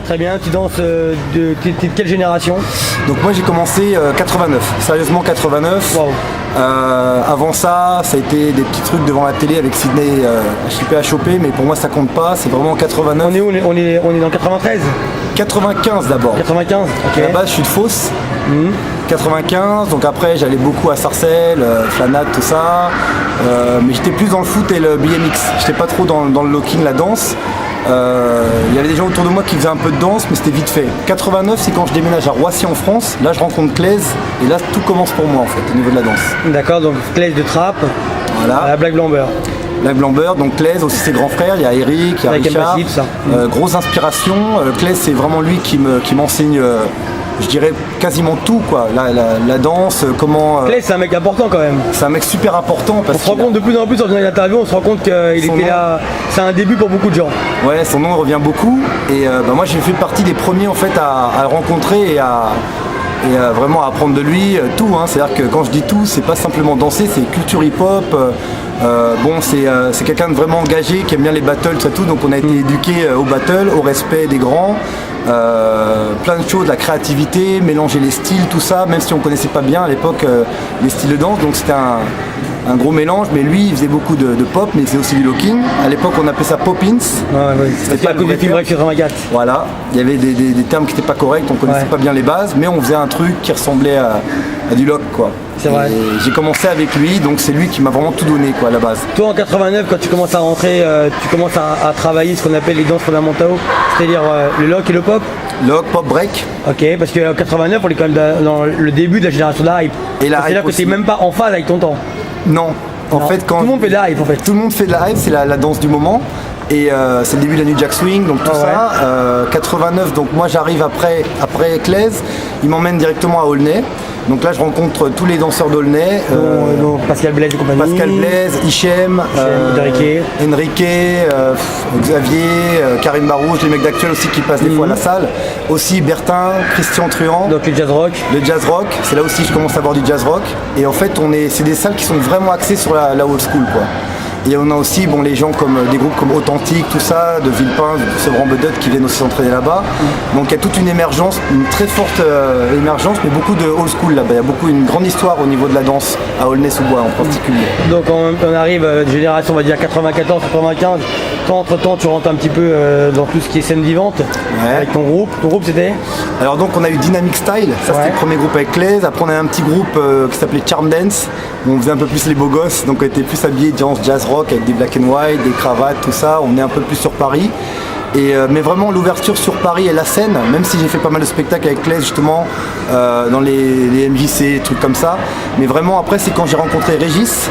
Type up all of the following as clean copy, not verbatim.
Très bien, tu danses t'es de quelle génération? Donc moi j'ai commencé 89, sérieusement 89. Wow. Avant ça, ça a été des petits trucs devant la télé avec Sydney HIP à choper, mais pour moi ça compte pas, c'est vraiment 89. On est où? On est dans 93? 95 d'abord. 95, ok. À la base je suis de Fos. 95, donc après j'allais beaucoup à Sarcelles, Flanade, tout ça. Mais j'étais plus dans le foot et le BMX. J'étais pas trop dans le locking, la danse. Il y avait des gens autour de moi qui faisaient un peu de danse, mais c'était vite fait. 89, c'est quand je déménage à Roissy en France. Là, je rencontre Claise et là, tout commence pour moi en fait, au niveau de la danse. D'accord, donc Claise de Trappes, Voilà. à Black Blamber. Black Blamber, donc Claise aussi ses grands frères. Il y a Eric, il y a Avec Richard. Mbassi, tout ça. Grosse inspiration. Claise, c'est vraiment lui qui m'enseigne. Je dirais quasiment tout quoi, la danse, comment... Claise, c'est un mec important quand même. C'est un mec super important parce On se rend compte de plus en plus en faisant une interview, on se rend compte qu'il était là. C'est un début pour beaucoup de gens. Ouais, son nom revient beaucoup et moi j'ai fait partie des premiers en fait à le rencontrer et à vraiment apprendre de lui tout. C'est-à-dire que quand je dis tout, c'est pas simplement danser, c'est culture hip-hop. C'est quelqu'un de vraiment engagé qui aime bien les battles, tout. Donc on a été éduqué au battle, au respect des grands. Plein de choses, la créativité, mélanger les styles, tout ça, même si on connaissait pas bien à l'époque les styles de danse, donc c'était un gros mélange, mais lui il faisait beaucoup de pop, mais il faisait aussi du locking. À l'époque on appelait ça Poppins. C'était pas le coup du film Break 84. Voilà, il y avait des termes qui n'étaient pas corrects, on connaissait pas bien les bases, mais on faisait un truc qui ressemblait à du lock quoi. C'est vrai. J'ai commencé avec lui, donc c'est lui qui m'a vraiment tout donné quoi à la base. Toi en 89, quand tu commences à rentrer, tu commences à travailler ce qu'on appelle les danses fondamentaux, c'est-à-dire le lock et le pop. Lock, pop, break. Ok, parce qu'en 89, on est quand même dans le début de la génération de la hype. Et la hype c'est-à-dire que aussi. t'es même pas en phase avec ton temps. Non. En fait, quand tout le monde fait de la hype en fait. Tout le monde fait de la hype, c'est la danse du moment. Et c'est le début de la New Jack Swing, donc tout ça. 89, donc moi j'arrive après Claise, il m'emmène directement à Aulnay. Donc là je rencontre tous les danseurs d'Aulnay. Pascal Blaise et compagnie. Pascal Blaise, Hichem, Enrique, Xavier, Karim Barouche, les mecs d'actuel aussi qui passent des fois à la salle. Aussi Bertin, Christian Truand. Donc le jazz rock. Le jazz rock, c'est là aussi que je commence à voir du jazz rock. Et en fait c'est des salles qui sont vraiment axées sur la old school quoi. Et on a aussi les gens comme des groupes comme Authentique, tout ça, de Villepin, de Sevran Bedot qui viennent aussi s'entraîner là-bas. Donc il y a toute une émergence, une très forte émergence, mais beaucoup de old school là-bas. Il y a une grande histoire au niveau de la danse à Aulnay-sous-Bois en particulier. Donc on arrive de génération, on va dire 94, 95. Toi entre temps tu rentres un petit peu dans tout ce qui est scène vivante avec ton groupe. Ton groupe c'était? Alors donc on a eu Dynamic Style, ça c'était le premier groupe avec Claise. Après on a eu un petit groupe qui s'appelait Charm Dance, où on faisait un peu plus les beaux gosses, donc on était plus habillés jazz rock avec des black and white, des cravates, tout ça. On est un peu plus sur Paris. Mais vraiment l'ouverture sur Paris et la scène, même si j'ai fait pas mal de spectacles avec Claise justement dans les MJC, trucs comme ça. Mais vraiment après c'est quand j'ai rencontré Régis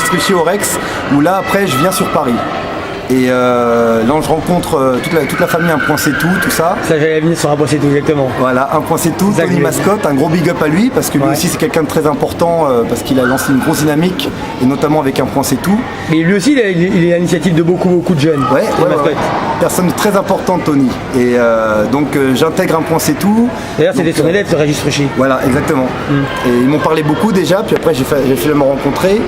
Truchy au Rex, où là après je viens sur Paris. Et là je rencontre toute la famille Un Point C'est Tout ça. Ça j'allais venir sur Un Point C'est Tout exactement. Voilà, Un Point C'est Tout, Tony Mascotte, un gros big up à lui parce que lui aussi c'est quelqu'un de très important parce qu'il a lancé une grosse dynamique et notamment avec Un Point C'est Tout. Et lui aussi il est à l'initiative de beaucoup de jeunes. Personne très importante Tony. Et donc j'intègre Un Point C'est Tout. D'ailleurs c'était son élève, ce Régis Truchy. Voilà, exactement. Et ils m'ont parlé beaucoup déjà, puis après j'ai fait me rencontrer.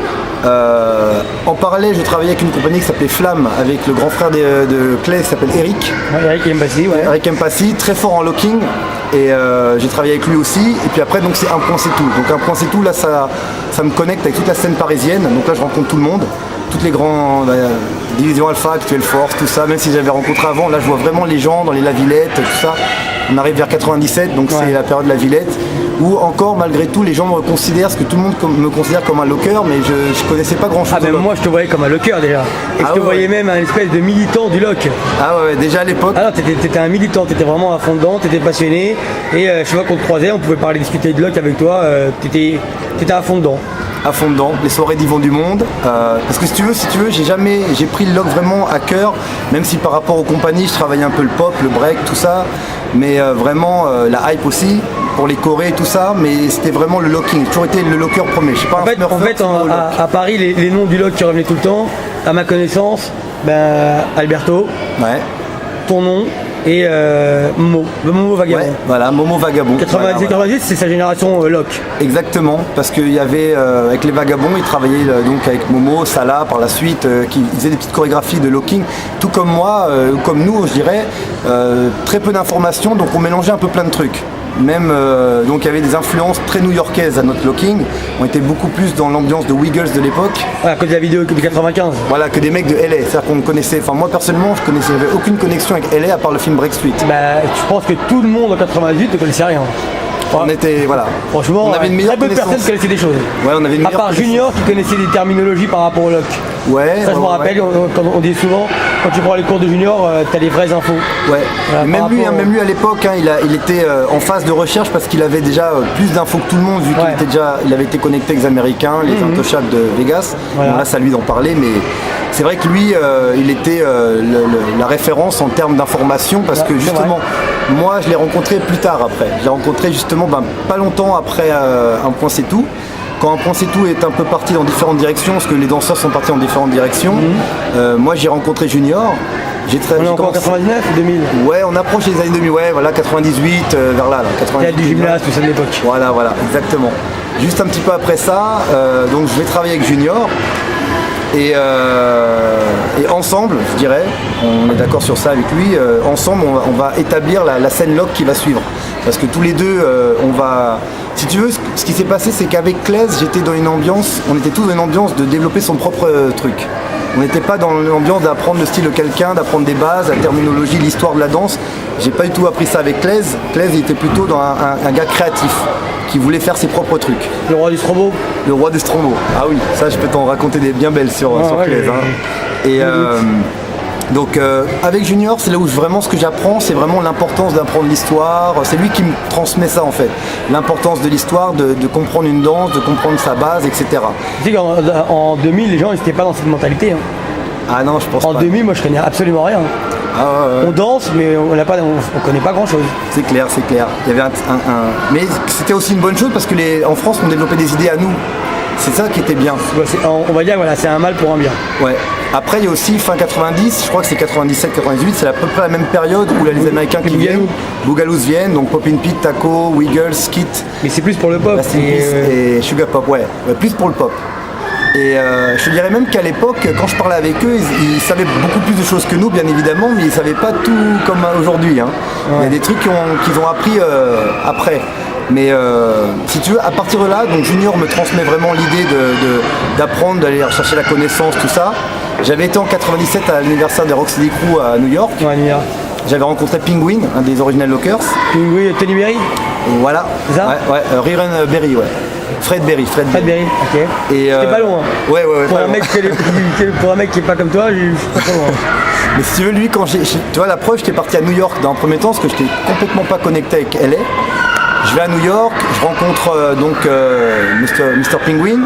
En parallèle, je travaillais avec une compagnie qui s'appelait Flamme, avec le grand frère de Clay qui s'appelle Eric. Eric Mbassi, Eric Mbassi, très fort en locking. Et j'ai travaillé avec lui aussi. Et puis après, donc c'est Un Point C'est Tout. Donc Un Point C'est Tout, là, ça me connecte avec toute la scène parisienne. Donc là, je rencontre tout le monde. Toutes les grands Division Alpha, Actuelle Force, tout ça. Même si j'avais rencontré avant, là, je vois vraiment les gens dans les La Villette, tout ça. On arrive vers 97, donc c'est la période de La Villette. Où encore, malgré tout, les gens me considèrent, parce que tout le monde me considère comme un locker, mais je connaissais pas grand chose. Ah, mais moi je te voyais comme un locker déjà. Et je te voyais même un espèce de militant du lock. Ah ouais, déjà à l'époque. Alors t'étais un militant, t'étais vraiment à fond dedans, t'étais passionné. Et chaque fois qu'on te croisait, on pouvait parler, discuter de lock avec toi, t'étais à fond dedans. À fond dedans, les soirées d'Yvon du Monde. Parce que si tu veux, j'ai pris le lock vraiment à cœur, même si par rapport aux compagnies, je travaillais un peu le pop, le break, tout ça. Mais vraiment la hype aussi. Pour les chorés et tout ça, mais c'était vraiment le locking. J'ai toujours été le locker premier. Je sais pas, en fait, à Paris, les noms du lock qui revenaient tout le temps, à ma connaissance, Alberto, ton nom, et Momo Vagabond. Ouais, voilà, Momo Vagabond. 90-98, c'est sa génération Locke. Exactement, parce qu'il y avait, avec les Vagabonds, ils travaillaient donc avec Momo, Salah par la suite, qui faisaient des petites chorégraphies de locking, tout comme moi, comme nous, je dirais, très peu d'informations, donc on mélangeait un peu plein de trucs. Même, donc il y avait des influences très new-yorkaises à notre locking. On était beaucoup plus dans l'ambiance de Wiggles de l'époque. À cause de la vidéo de 95. Voilà, que des mecs de LA. C'est-à-dire qu'on connaissait, enfin moi personnellement, j'avais aucune connexion avec LA à part le film Break Street. Bah, je pense que tout le monde en 98 ne connaissait rien. On était, voilà. Franchement, on avait une meilleure très peu de personnes connaissaient des choses. Ouais, on avait une à part Junior qui connaissait des terminologies par rapport au lock. Ouais. Ça, je me rappelle, quand on dit souvent, quand tu prends les cours de Junior, t'as les vraies infos. Ouais. Même lui à l'époque, hein, il était en phase de recherche parce qu'il avait déjà plus d'infos que tout le monde, vu qu'il avait été connecté avec les Américains, les Intouchables de Vegas. Voilà. Bon, là, c'est à lui d'en parler, mais c'est vrai que lui, il était la référence en termes d'information parce que justement, moi, je l'ai rencontré plus tard après. Je l'ai rencontré justement pas longtemps après Un Point C'est Tout. Quand Un Point C'est Tout est un peu parti dans différentes directions, parce que les danseurs sont partis dans différentes directions, moi j'ai rencontré Junior. On est encore en 99 ou 2000? Ouais, on approche les années 2000, ouais, voilà, 98, vers là. 98, il y a du gymnase, tout ça de l'époque. Voilà, exactement. Juste un petit peu après ça, donc je vais travailler avec Junior. Et ensemble, je dirais, on est d'accord sur ça avec lui, ensemble on va établir la scène lock qui va suivre. Parce que tous les deux, on va... Si tu veux, ce qui s'est passé, c'est qu'avec Claise, j'étais dans une ambiance, on était tous dans une ambiance de développer son propre truc. On n'était pas dans l'ambiance d'apprendre le style de quelqu'un, d'apprendre des bases, la terminologie, l'histoire de la danse. J'ai pas du tout appris ça avec Claise. Claise, il était plutôt dans un gars créatif, qui voulait faire ses propres trucs. Le roi du Strombo. Le roi du Strombo. Ah oui, ça je peux t'en raconter des bien belles sur Claise. Hein. Et donc avec Junior, c'est là où vraiment ce que j'apprends, c'est vraiment l'importance d'apprendre l'histoire. C'est lui qui me transmet ça en fait. L'importance de l'histoire, de comprendre une danse, de comprendre sa base, etc. Tu sais qu'en 2000, les gens n'étaient pas dans cette mentalité. Hein. Ah non, je pense pas. En 2000, moi je connais absolument rien. Ah ouais. On danse, mais on connaît pas grand chose. C'est clair. Il y avait mais c'était aussi une bonne chose parce que en France, on développait des idées à nous. C'est ça qui était bien. On va dire voilà, c'est un mal pour un bien. Ouais. Après, il y a aussi fin 90, je crois que c'est 97-98, c'est à peu près la même période où les Américains qui viennent, Boogaloo viennent, donc Poppin' Pete, Taco, Wiggles, Skit. Mais c'est plus pour le pop. Et Sugar Pop, ouais, plus pour le pop. Et je te dirais même qu'à l'époque, quand je parlais avec eux, ils savaient beaucoup plus de choses que nous, bien évidemment, mais ils ne savaient pas tout comme aujourd'hui. Hein. Ouais. Il y a des trucs qu'ils ont appris après. Mais si tu veux, à partir de là, donc Junior me transmet vraiment l'idée d'apprendre, d'aller chercher la connaissance, tout ça. J'avais été en 97 à l'anniversaire des Rocksteady Crew à New York. Ouais, New York. J'avais rencontré Penguin, un des Original Lockers. Penguin, Tony Berry. Voilà. C'est ça? Ouais, Riren Berry, ouais. Fred Berry, ok. C'était pas loin. Ouais. Pour un mec qui est pas comme toi, je suis pas trop loin. Mais si tu veux, lui, tu vois, la preuve, j'étais parti à New York dans un premier temps, parce que j'étais complètement pas connecté avec LA. Je vais à New York, je rencontre Mr. Penguin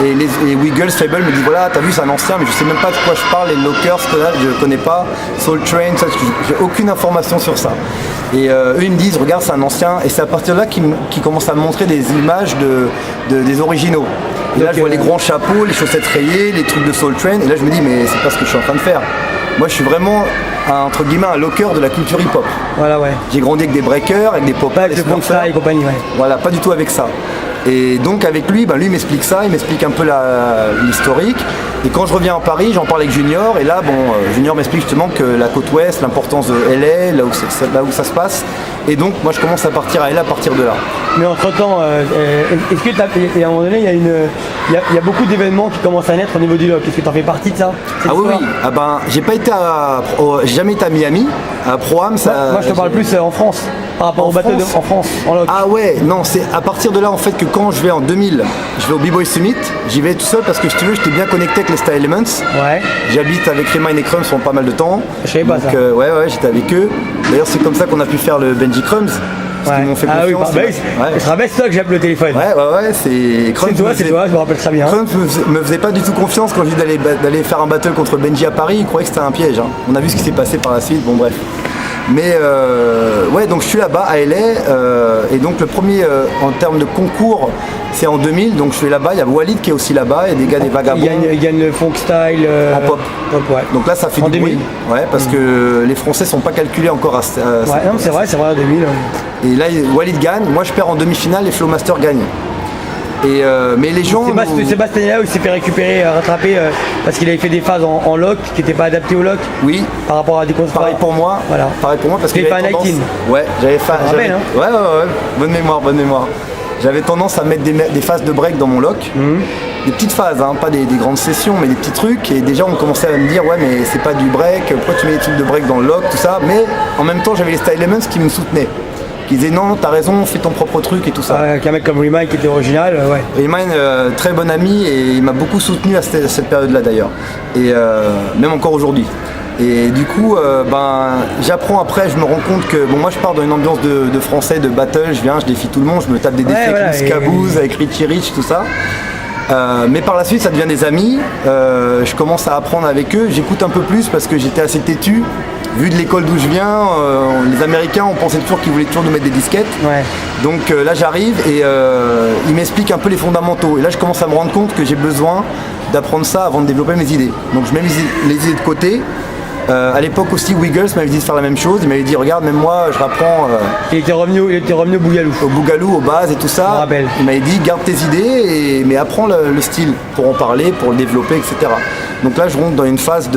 et Wiggles Fable me dit voilà, t'as vu, c'est un ancien, mais je sais même pas de quoi je parle, les Lockers, je connais pas, Soul Train, ça, j'ai aucune information sur ça. Et eux ils me disent regarde, c'est un ancien, et c'est à partir de là qu'ils commencent à me montrer des images des originaux. Et là je vois les grands chapeaux, les chaussettes rayées, les trucs de Soul Train, et là je me dis mais c'est pas ce que je suis en train de faire. Moi je suis vraiment entre guillemets un locker de la culture hip-hop. Voilà, ouais. J'ai grandi avec des breakers, avec des pop-ups, avec le Pongsta et compagnie, ouais. Voilà, pas du tout avec ça. Et donc avec lui, lui m'explique ça, il m'explique un peu l'historique. Et quand je reviens à Paris, j'en parle avec Junior, et là, Junior m'explique justement que la côte ouest, l'importance de LA, là où ça se passe. Et donc, moi, je commence à partir à LA à partir de là. Mais entre-temps, est-ce que à un moment donné, il y a beaucoup d'événements qui commencent à naître au niveau du lock? Est-ce que tu en fais partie de ça? Ah oui, oui. Ah ben, j'ai jamais été à Miami, à Pro-Am. Moi, je te parle plus en France, par rapport au bateau en France, en lock. Ah ouais, non, c'est à partir de là, en fait, que quand je vais en 2000, je vais au B-Boy Summit, j'y vais tout seul parce que, si tu veux, j'étais bien connecté avec les Style Elements. Ouais. J'habite avec Remind et Crumbs pendant pas mal de temps. Je savais pas ça. Ouais, j'étais avec eux. D'ailleurs, c'est comme ça qu'on a pu faire le Benji Crumbs. Parce qu'ils m'ont fait confiance. Ce sera best toi que j'appelle le téléphone. Ouais, c'est toi, je me rappelle très bien. Crumbs me faisait pas du tout confiance quand je lui ai dit d'aller faire un battle contre Benji à Paris, il croyait que c'était un piège. Hein. On a vu ce qui s'est passé par la suite, bon bref. Mais ouais, donc je suis là-bas à LA et donc le premier en termes de concours c'est en 2000, donc je suis là-bas, il y a Walid qui est aussi là-bas, il y a des gars des Vagabonds. Il gagne le funk style en pop. Ouais. Donc là ça fait en du 2000. bruit, ouais, parce que les Français sont pas calculés encore à ouais, non, c'est vrai en 2000. Et là Walid gagne, moi je perds en demi-finale et Flowmaster gagne. Et mais les gens. Sébastien là où il s'est fait récupérer, rattraper parce qu'il avait fait des phases en lock qui n'étaient pas adaptées au lock. Oui. Par rapport à des contrats. Pareil pour moi. Voilà. Pareil pour moi parce que j'avais fait un 19. Ouais, j'avais fait. Hein. Ouais. Bonne mémoire. J'avais tendance à mettre des phases de break dans mon lock. Des petites phases, hein, pas des grandes sessions, mais des petits trucs. Et déjà on commençait à me dire ouais mais c'est pas du break, pourquoi tu mets des trucs de break dans le lock, tout ça. Mais en même temps j'avais les Style Elements qui me soutenaient. Qui disaient non, t'as raison, fais ton propre truc et tout ça. Avec un mec comme Remind qui était original, ouais. Remind, très bon ami et il m'a beaucoup soutenu à cette période-là d'ailleurs. Et même encore aujourd'hui. Et du coup, j'apprends après, je me rends compte que moi je pars dans une ambiance de français, de battle, je viens, je défie tout le monde, je me tape des défis avec Scabooze, avec Richie Rich, tout ça. Mais par la suite ça devient des amis, je commence à apprendre avec eux, j'écoute un peu plus parce que j'étais assez têtu. Vu de l'école d'où je viens, les Américains on pensait toujours qu'ils voulaient toujours nous mettre des disquettes. Ouais. Donc là j'arrive et ils m'expliquent un peu les fondamentaux. Et là je commence à me rendre compte que j'ai besoin d'apprendre ça avant de développer mes idées. Donc je mets les idées de côté. À l'époque aussi Wiggles m'avait dit de faire la même chose, il m'avait dit regarde même moi je rapprends. Il était revenu au Bougalou. Au Bougalou, aux bases et tout ça. Je me rappelle. Il m'avait dit garde tes idées mais apprends le style pour en parler, pour le développer, etc. Donc là je rentre dans une phase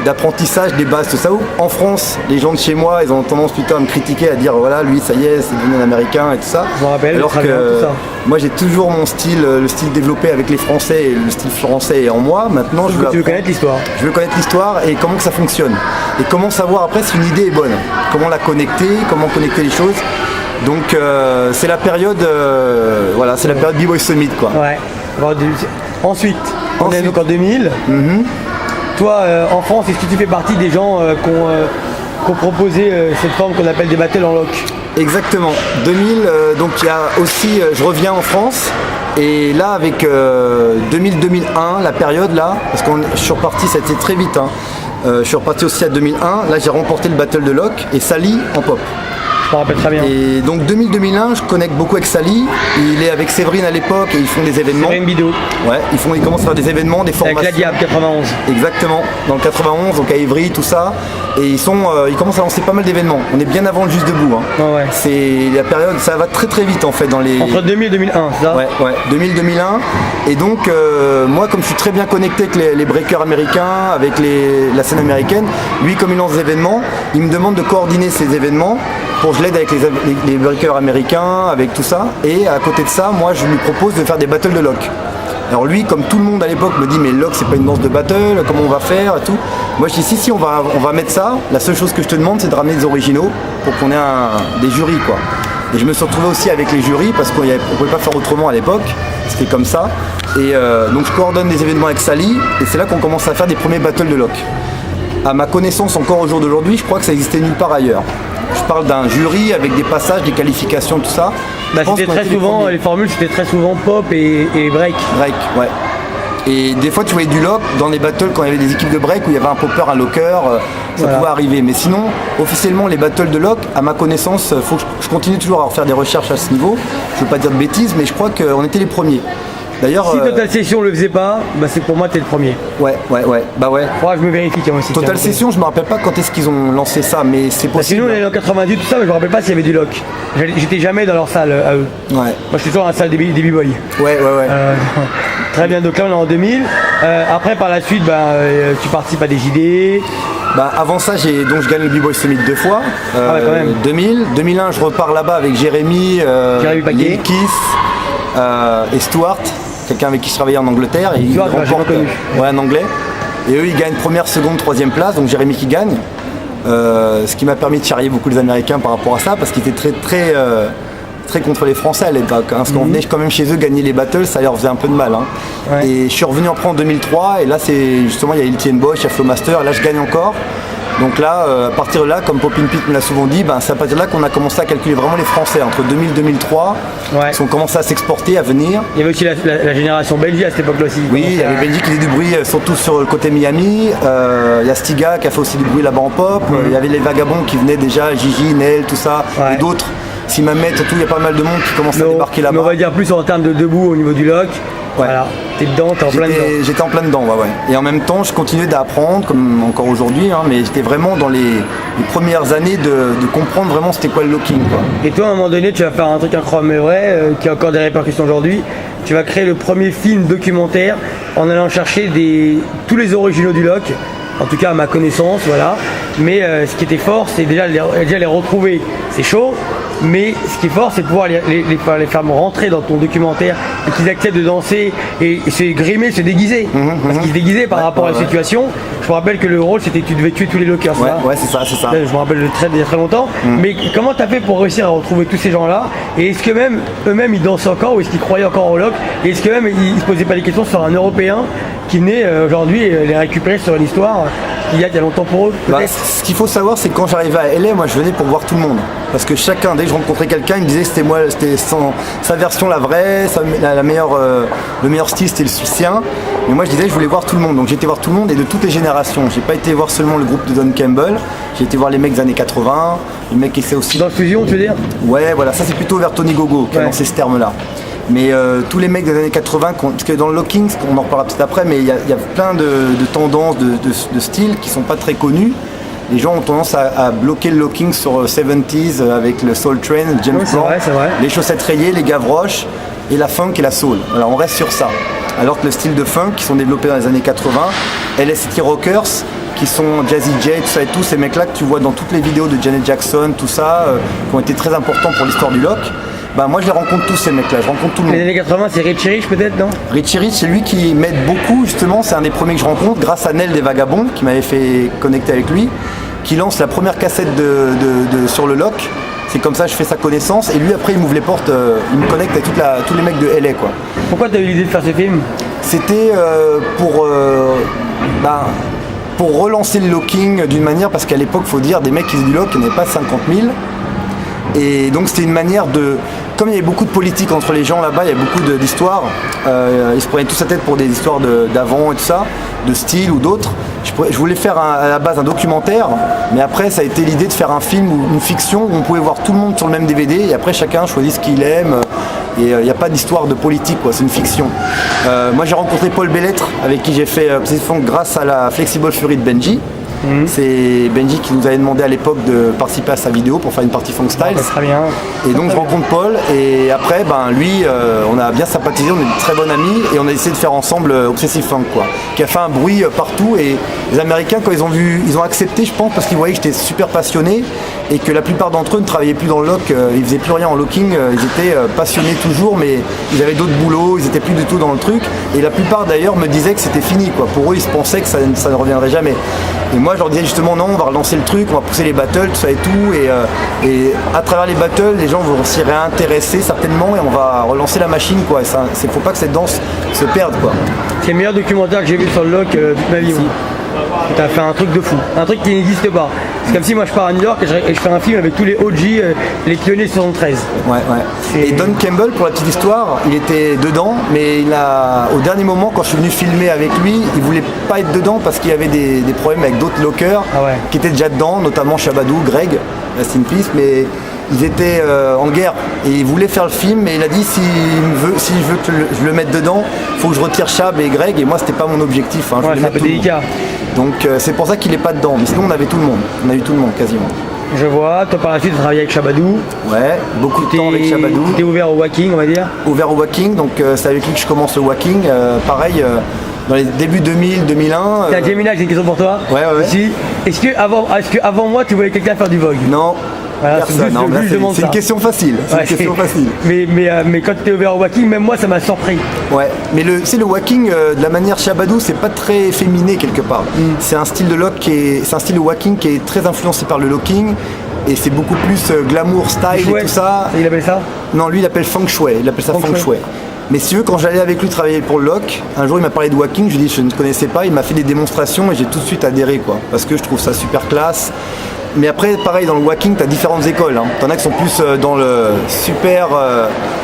d'apprentissage des bases, tout ça. En France, les gens de chez moi, ils ont tendance plutôt à me critiquer, à dire voilà, lui, ça y est, c'est devenu un américain et tout ça. Je me rappelle, alors que tout ça. Moi, j'ai toujours mon style, le style développé avec les Français et le style français est en moi. Maintenant, tu veux connaître l'histoire. Je veux connaître l'histoire et comment que ça fonctionne. Et comment savoir après si une idée est bonne. Comment la connecter, comment connecter les choses. Donc, c'est la période, c'est la période B-Boy Summit, quoi. Ouais. Ensuite, on est donc en 2000. Toi, en France, est-ce que tu fais partie des gens qui ont proposé cette forme qu'on appelle des battles en lock? Exactement. 2000, donc il y a aussi, je reviens en France, et là avec 2000-2001, la période là, parce que je suis reparti, ça a été très vite, hein. Je suis reparti aussi à 2001, là j'ai remporté le battle de lock, et Sally en pop. Je me rappelle très bien. Et donc 2000-2001, je connecte beaucoup avec Sally. Il est avec Séverine à l'époque et ils font des événements. Séverine Bidot. Ouais, ils commencent à faire des événements, des formations. Avec la Diable 91. Exactement, dans le 91, donc à Ivry, tout ça. Et ils commencent à lancer pas mal d'événements. On est bien avant le Juste Debout. Hein. Oh ouais. C'est la période, ça va très très vite en fait dans les. Entre 2000 et 2001, c'est ça? Ouais, 2000-2001. Et donc moi comme je suis très bien connecté avec les breakers américains, avec la scène américaine, lui comme il lance des événements, il me demande de coordonner ces événements. Je l'aide avec les breakers américains, avec tout ça. Et à côté de ça, moi je lui propose de faire des battles de lock. Alors lui, comme tout le monde à l'époque, me dit mais le lock c'est pas une danse de battle, comment on va faire et tout. Moi je dis si on va mettre ça. La seule chose que je te demande c'est de ramener des originaux pour qu'on ait des jurys quoi. Et je me suis retrouvé aussi avec les jurys parce qu'on ne pouvait pas faire autrement à l'époque. C'était comme ça. Et donc je coordonne des événements avec Sally et c'est là qu'on commence à faire des premiers battles de lock. À ma connaissance encore au jour d'aujourd'hui, je crois que ça existait nulle part ailleurs. Je parle d'un jury avec des passages, des qualifications, tout ça. C'était très souvent, les formules c'était très souvent pop et break. Break, ouais. Et des fois tu voyais du lock dans les battles quand il y avait des équipes de break où il y avait un popper, un locker, ça pouvait arriver. Mais sinon, officiellement les battles de lock, à ma connaissance, faut que je continue toujours à refaire des recherches à ce niveau. Je veux pas dire de bêtises, mais je crois qu'on était les premiers. D'ailleurs, si Total Session le faisait pas, c'est pour moi t'es le premier. Ouais. Bah ouais. Je me vérifie quand même aussi. Total Session, je me rappelle pas quand est-ce qu'ils ont lancé ça, mais c'est possible. Sinon on est en 98 tout ça, mais je me rappelle pas s'il y avait du lock. J'étais jamais dans leur salle à eux. Ouais. Moi j'étais toujours dans la salle des B-Boy. Ouais. Très bien, donc là on est en 2000. Après par la suite, tu participes à des JD. Avant ça, je gagne le B-Boy Summit 2 fois. Quand même. 2000, 2001, je repars là-bas avec Jérémy Lil Kiss et Stuart. Quelqu'un avec qui je travaillais en Angleterre et il remporte en anglais. Et eux ils gagnent première, seconde, troisième place, donc Jérémy qui gagne. Ce qui m'a permis de charrier beaucoup les Américains par rapport à ça, parce qu'ils étaient très contre les Français à l'époque. Parce qu'on venait quand même chez eux gagner les battles, ça leur faisait un peu de mal. Hein. Ouais. Et je suis revenu après en 2003 et là c'est justement il y a Iltien Bosch, il y a Flowmaster, et là je gagne encore. Donc là, à partir de là, comme Popin Pete me l'a souvent dit, c'est à partir de là qu'on a commencé à calculer vraiment les Français. Entre 2000 et 2003, ils ont commencé à s'exporter, à venir. Il y avait aussi la génération Belgique à cette époque-là aussi. Oui, il y avait Belgique qui faisait du bruit, surtout sur le côté Miami. Il y a Stiga qui a fait aussi du bruit là-bas en pop. Il y avait les Vagabonds qui venaient déjà, Gigi, Nel, tout ça, et d'autres. Simamet, tout, il y a pas mal de monde qui commence à débarquer là-bas. Mais on va dire plus en termes de debout au niveau du lock. Voilà, t'es dedans, t'es en plein dedans. J'étais en plein dedans, Et en même temps, je continuais d'apprendre, comme encore aujourd'hui, mais j'étais vraiment dans les premières années de comprendre vraiment c'était quoi le locking, quoi. Et toi, à un moment donné, tu vas faire un truc incroyable mais vrai, qui a encore des répercussions aujourd'hui. Tu vas créer le premier film documentaire en allant chercher tous les originaux du lock, en tout cas à ma connaissance, voilà. Mais ce qui était fort, c'est déjà les retrouver. C'est chaud. Mais ce qui est fort, c'est de pouvoir les faire rentrer dans ton documentaire et qu'ils acceptent de danser et se grimer, se déguiser. Parce qu'ils se déguisaient par rapport à la situation. Je me rappelle que le rôle, c'était tu devais tuer tous les lockers. Ouais, c'est ça. Je me rappelle il y a très longtemps. Mais comment tu as fait pour réussir à retrouver tous ces gens-là? Et est-ce que même eux-mêmes, ils dansent encore ou est-ce qu'ils croyaient encore au lock? Et est-ce que même ils se posaient pas des questions sur un Européen qui venait aujourd'hui les récupérer sur une histoire il y a longtemps pour eux? Ce qu'il faut savoir, c'est que quand j'arrivais à LA, moi je venais pour voir tout le monde. Parce que chacun, dès que je rencontrais quelqu'un, il me disait que c'était sa version la vraie, le meilleur style c'était le sien. Mais moi je disais que je voulais voir tout le monde. Donc j'ai été voir tout le monde et de toutes les générations. J'ai pas été voir seulement le groupe de Don Campbell, j'ai été voir les mecs des années 80, les mecs qui étaient aussi. Dans Fusion, tu veux dire? Ouais, voilà, ça c'est plutôt vers Tony Gogo qui a lancé ce terme-là. Mais tous les mecs des années 80, parce que dans le locking, on en reparlera peut-être après, mais il y a plein de tendances, de styles qui sont pas très connus. Les gens ont tendance à bloquer le locking sur 70s avec le Soul Train, James Brown, les chaussettes rayées, les Gavroche et la funk et la soul. Alors on reste sur ça. Alors que le style de funk qui sont développés dans les années 80, LSD Rockers, qui sont Jazzy J, tout ça et tout, ces mecs-là que tu vois dans toutes les vidéos de Janet Jackson, tout ça, qui ont été très importants pour l'histoire du lock. Moi je les rencontre tous ces mecs-là, je rencontre tout le monde. Les années 80, c'est Richie Rich peut-être, non? Richie Rich, c'est lui qui m'aide beaucoup justement, c'est un des premiers que je rencontre, grâce à Nel des Vagabonds, qui m'avait fait connecter avec lui, qui lance la première cassette sur le lock. C'est comme ça que je fais sa connaissance et lui après il m'ouvre les portes, il me connecte avec tous les mecs de LA, quoi. Pourquoi tu as eu l'idée de faire ce film? C'était pour relancer le locking d'une manière, parce qu'à l'époque, faut dire, des mecs qui faisaient du lock, il n'y en avait pas 50 000. Et donc c'était une manière de... Comme il y avait beaucoup de politique entre les gens là-bas, il y a beaucoup d'histoires, ils se prenaient tous la tête pour des histoires d'avant et tout ça, de style ou d'autres. Je voulais faire à la base un documentaire, mais après ça a été l'idée de faire un film ou une fiction où on pouvait voir tout le monde sur le même DVD et après chacun choisit ce qu'il aime. Et il n'y a pas d'histoire de politique, quoi, c'est une fiction. Moi j'ai rencontré Paul Bellettre avec qui j'ai fait Psy Funk grâce à la Flexible Fury de Benji. C'est Benji qui nous avait demandé à l'époque de participer à sa vidéo pour faire une partie funk style. Très bien. Et donc je rencontre Paul et après lui on a bien sympathisé, on est de très bons amis et on a essayé de faire ensemble Obsessive Funk, quoi, qui a fait un bruit partout et les Américains quand ils ont accepté, je pense, parce qu'ils voyaient que j'étais super passionné et que la plupart d'entre eux ne travaillaient plus dans le lock, ils faisaient plus rien en locking, ils étaient passionnés toujours mais ils avaient d'autres boulots, ils étaient plus du tout dans le truc et la plupart d'ailleurs me disaient que c'était fini, quoi. Pour eux ils pensaient que ça ne reviendrait jamais. Et moi je leur disais justement non, on va relancer le truc, on va pousser les battles, tout ça et tout, et à travers les battles, les gens vont s'y réintéresser certainement et on va relancer la machine, quoi. Il faut pas que cette danse se perde, quoi. C'est le meilleur documentaire que j'ai vu sur le lock toute ma vie. Tu as fait un truc de fou, un truc qui n'existe pas. C'est comme si moi je pars à New York et je fais un film avec tous les OG, les pionniers 73. Ouais. Et Don Campbell, pour la petite histoire, il était dedans, mais au dernier moment, quand je suis venu filmer avec lui, il voulait pas être dedans parce qu'il y avait des problèmes avec d'autres lockers qui étaient déjà dedans, notamment Shabadou, Greg, rest in peace, mais ils étaient en guerre et il voulait faire le film, mais il a dit si je veux que je le mette dedans, il faut que je retire Chab et Greg, et moi c'était pas mon objectif. C'est un peu délicat. Donc c'est pour ça qu'il est pas dedans, mais sinon on avait tout le monde, quasiment. Je vois, toi par la suite tu travailles avec Shabadou. Ouais, beaucoup de temps avec Shabadou. Tu es ouvert au walking, on va dire. Ouvert au walking, donc c'est avec lui que je commence le walking. Pareil, dans les débuts 2000, 2001. Gemini, j'ai une question pour toi. Ouais. Si. Est-ce que avant moi tu voyais quelqu'un faire du Vogue? Non. Voilà, c'est une question facile. Mais quand tu es ouvert au walking, même moi ça m'a surpris. Ouais, mais le walking de la manière Shabadou, c'est pas très féminé quelque part. C'est un style de lock c'est un style de walking qui est très influencé par le locking et c'est beaucoup plus glamour, style et tout ça. Il appelle ça? Non, lui il appelle feng shui, il appelle ça feng shui. Mais si tu veux, quand j'allais avec lui travailler pour le loc, un jour il m'a parlé de walking, je lui ai dit je ne connaissais pas, il m'a fait des démonstrations et j'ai tout de suite adhéré quoi, parce que je trouve ça super classe. Mais après, pareil, dans le walking, tu as différentes écoles. Hein. T'en as qui sont plus dans le super